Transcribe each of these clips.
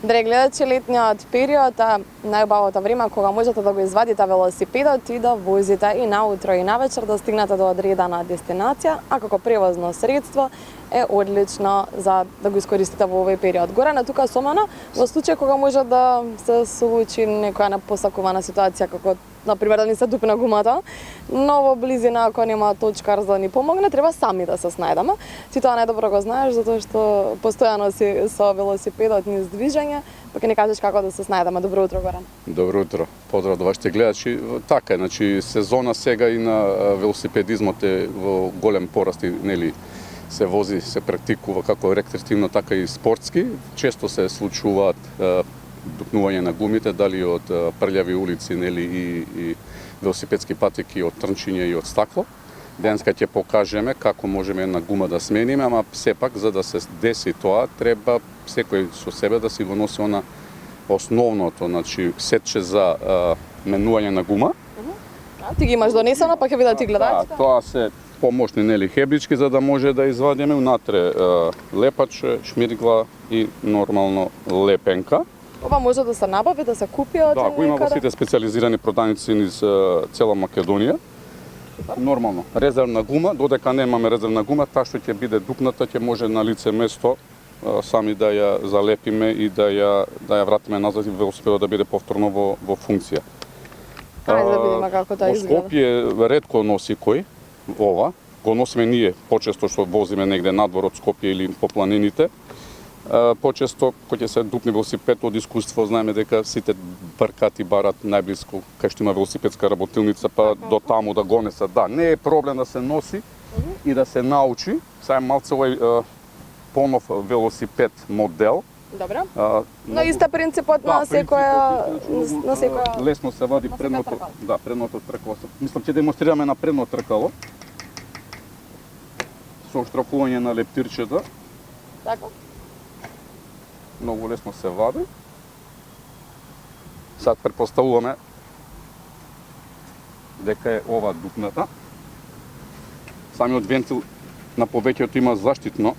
Драги гледачи, летниот период е најубавото време кога можете да го извадите велосипедот и да возите и наутро и навечер да стигнете до одредена дестинација, а како превозно средство е одлично за да го искористите во овој период. Горана тука сомана, во случај кога може да се случи некоја непосакувана ситуација, како например да ни се дупне гумата, но во близина ако нема точкар за да ни помогне, треба сами да се снајдеме. Ти тоа најдобро го знаеш затоа што постојано си со велосипедот низ движење, па ќе ни кажеш како да се снајдеме. Добро утро, Горан. Добро утро. Поздрав до вашите гледачи. Така е, значи сезона сега и на велосипедизмот е во голем пораст, нели, се вози, се практикува како рекреативно, така и спортски. Често се случуваат дупнување на гумите, дали од прљави улици, нели, и велосипедски патеки од трнчиње и од стакло. Денеска ќе покажеме како можеме една гума да смениме, ама сепак за да се деси тоа треба секој со себе да си го носи она основното, значи сетче за менување на гума. Ти ги имаш донесено, па ќе видат и гледачите. Да, тоа се помошни, нели, хебрички за да може да извадиме унатре лепаче, шмиргла и нормално лепенка. Ова може да се набави, да се купи од Да, го има во сите специализирани продавници низ цела Македонија. Нормално, резервна гума, додека немаме резервна гума, таа што ќе биде дупната ќе може на лице место сами да ја залепиме и да ја вратиме назад и велосипедот да биде повторно во функција. Ајде да видиме како тоа изгледа. Во Скопје ретко носи кој ова, го носиме ние почесто што возиме негде надвор од Скопје или по планините. Почесто кога ќе се дупне велосипед, од искуство знаеме дека сите бркат и барат најблиску кај што има велосипедска работилница, па до таму да го несат. Да, не е проблем да се носи и да се научи. Сега малце овој понов велосипед модел. Добро. Но иста принципот на секоја лесно се вади предното, да, предното тркало. Мислам ќе демонстрираме на предно тркало. Со штрафување на лептирчета. Така. Многу лесно се вади. Сад предпоставуваме дека е ова дупната. Самиот вентил на повеќето има заштитно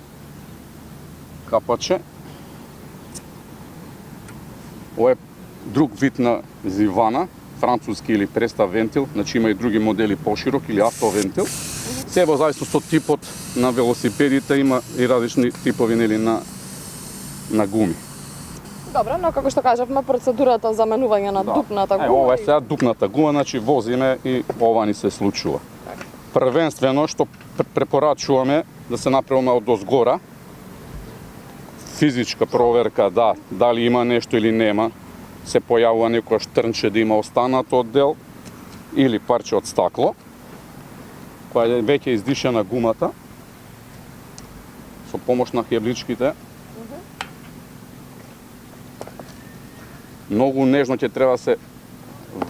капаче. Ова е друг вид на зивана, француски или преста вентил, значи има и други модели поширок или автовентил. Се во зависност од типот на велосипедите има и различни типови, нели, на гуми. Добро, но како што кажавме, процедурата за менување на дупната гума. Ова е сега дупната гума, значи возиме и ова ни се случува. Првенствено што препорачуваме да се направиме од озгора физичка проверка, да, дали има нешто или нема, се појавува некоја штрнче да има останато од дел или парче од стакло, која е веќе издишена гумата со помош на хебличките. Многу нежно ќе треба да се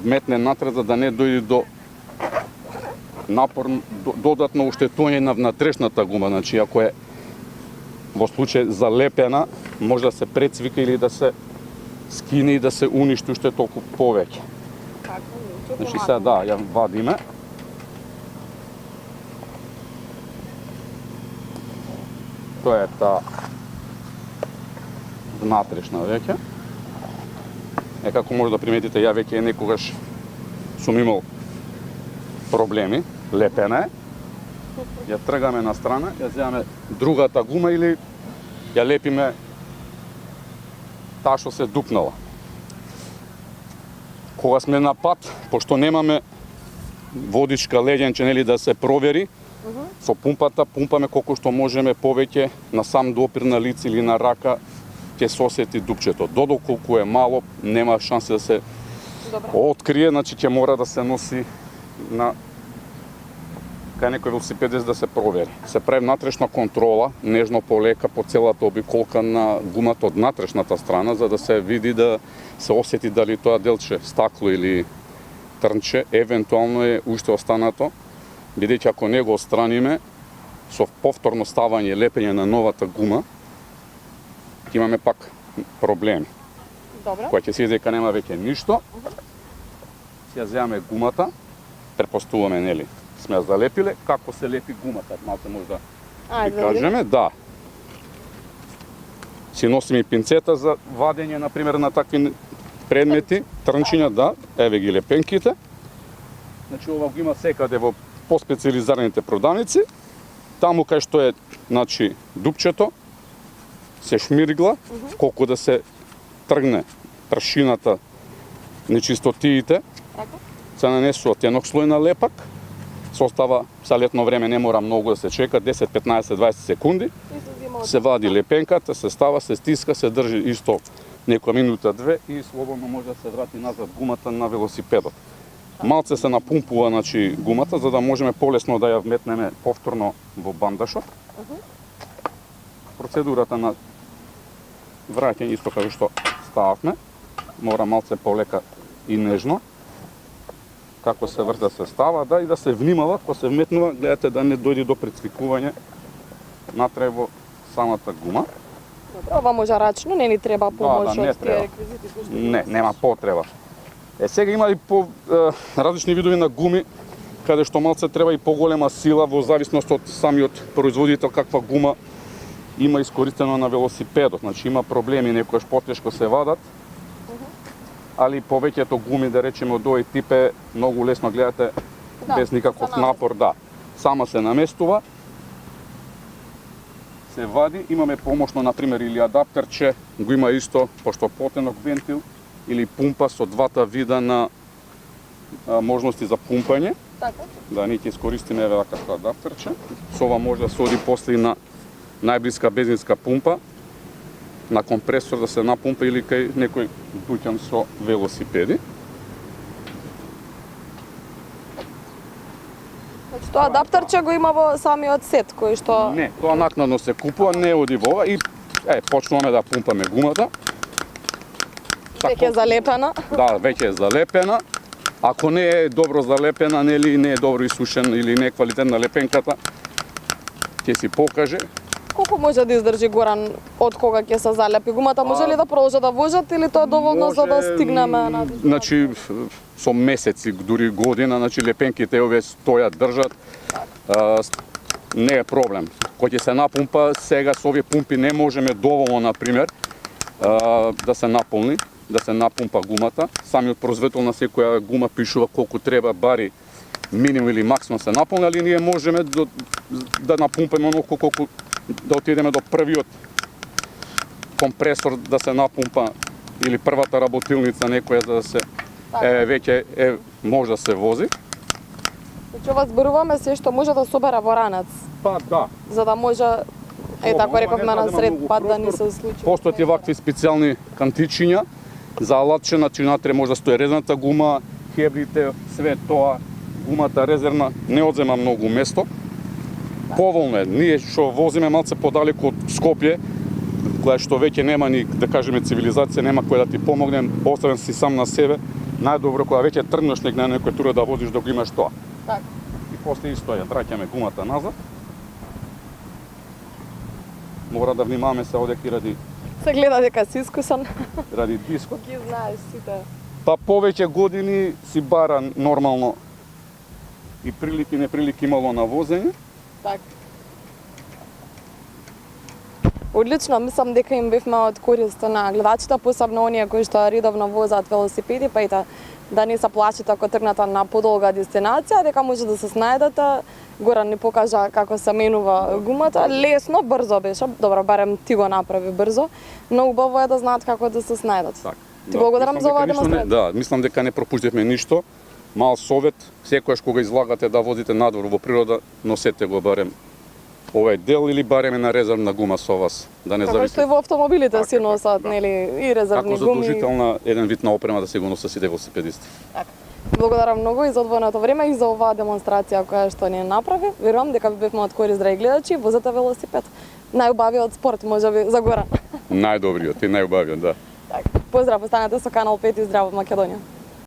вметне натред за да не дојде до напор, додатно оштетување на внатрешната гума. Значи, ако е во случај залепена, може да се прецвика или да се скине и да се уништи уште толку повеќе. Значи, сега да, ја вадиме. Тоа е таа внатрешна веќе. Како може да приметите, ја веќе некогаш сум имал проблеми, лепена е. Ја тргаме на страна, ја земаме другата гума или ја лепиме таа што се дупнала. Кога сме на пат, пошто немаме водичка леѓенче, нели, да се провери, со пумпата пумпаме колку што можеме повеќе на сам допир на лице или на рака ќе се осети дупчето. Додоколку е мало, нема шанси да се открие, значи ќе мора да се носи на кај некој велосипедист да се провери. Се прави внатрешна контрола, нежно полека по целата обиколка на гумата од внатрешната страна, за да се види, да се осети дали тоа делче стакло или трнче евентуално е уште останато, бидејќи ако не го отстраниме со повторно ставање и лепење на новата гума, ќе имаме пак проблеми. Добро. Кога ќе се види дека нема веќе ништо, ќе земаме гумата, препоставуваме, нели, сме ја залепиле, како се лепи гумата, малку може да ви кажеме, да. Си носиме и пинцета за вадење, например, на такви предмети, трнчиња, да, еве ги лепенките. Значи, ова го има секаде во поспециализираните продавници. Таму кај што е, значи, дупчето, се шмиргла, колку да се тргне прашината, нечистотиите, се нанесува еднок слој на лепак, се остава за летно време, не мора многу да се чека, 10, 15, 20 секунди, се вади лепенката, се става, се стиска, се држи исто некоја минута, две и слободно може да се врати назад гумата на велосипедот. Малце се напумпува, значи, гумата, за да можеме полесно да ја вметнеме повторно во бандашот. Процедурата на враќање исто како што стававме, мора малце полека и нежно. Како се врта се става, да, и да се внимава, кога се вметнува, гледате да не дојде до прецвикување натре во самата гума. Ова може рачно, не ни треба помош не од тие треба. реквизити кои што Не, нема потреба. Сега има и различни видови на гуми, каде што малце треба и поголема сила во зависност од самиот производител каква гума има искористено на велосипедот. Значи има проблеми, некојаш потешко се вадат, али повеќето гуми, да речеме, од овој тип е многу лесно, гледате, без никаков напор, да. Сама се наместува, се вади, имаме помошно, например, или адаптерче, го има исто, пошто потенок вентил, или пумпа со двата вида на можности за пумпање. Така. Да, ние ќе искористиме еве вакво адаптерче. Со ова може да се оди после на најблиска бензинска пумпа, на компресор да се напумпа или кај некој дуќан со велосипеди. Значи тоа адаптерче го има во самиот сет кој што Не, тоа накнадно се купува, не оди во ова и почнуваме да пумпаме гумата. веќе е залепена. Да, веќе е залепена. Ако не е добро залепена, нели не е добро исушен или не е квалитетна лепенката, ќе си покаже. Колку може да издржи Горан од кога ќе се залепи гумата? Може ли да продолжат да вожат или тоа е доволно за да стигнеме на Значи со месеци, дури година, значи лепенките овие стојат, држат. Не е проблем. Кој ќе се напумпа, сега со овие пумпи не можеме доволно, например, да се наполни, да се напумпа гумата. Самиот производител на секоја гума пишува колку треба бари минимум или максимум се наполни, али ние можеме да напумпаме оноко колку да отидеме до првиот компресор да се напумпа или првата работилница некоја за да се веќе може да се вози. Значи ова зборуваме се што може да собере во ранец, Па да. за да може така Ова рековме не на треба сред многу пат да ни простор. се случи. Постојат и вакви специјални кантичиња за алатче, значи натре може да стои резната гума, хебрите, све тоа, гумата резервна, не одзема многу место. Поволно е. Ние што возиме малце подалеку од Скопје, која што веќе нема ни, да кажеме, цивилизација, нема кој да ти помогне, оставен си сам на себе, најдобро кога веќе тргнеш на некој тура да возиш да го имаш тоа. Така. И после исто ја враќаме гумата назад. Мора да внимаваме се одеки Се гледа дека си искусан. ради дискот. Ги знаеш сите. Па повеќе години си бара нормално и прилики и неприлики имало на возење. Така. Одлично, мислам дека им бевме од корист на гледачите, посебно оние кои што редовно возат велосипеди, па и да не се плашите ако тргнете на подолга дестинација, дека може да се снајдете. Горан ни покажа како се менува гумата. Лесно, брзо беше. Добро, барем ти го направи брзо, но убаво е да знаат како да се снајдат. Так. Ти благодарам за оваа демонстрација. Да, мислам дека не пропуштивме ништо. Мал совет, секојаш кога излагате да возите надвор во природа, носете го барем овој дел или барем на резервна гума со вас, да не Како зависи. што и во автомобилите Така, си носат, да. нели, и резервни Како гуми. задолжителна еден вид на опрема да се го носат сите велосипедисти. Благодарам многу и за одвоеното време и за оваа демонстрација која што ни направи. Верувам дека бевме од корист, драги гледачи, возете велосипед. Најубавиот спорт можеби за Горан. Најдобриот и најубавиот, да. Поздрав, останете со Канал 5 и здраво Македонија.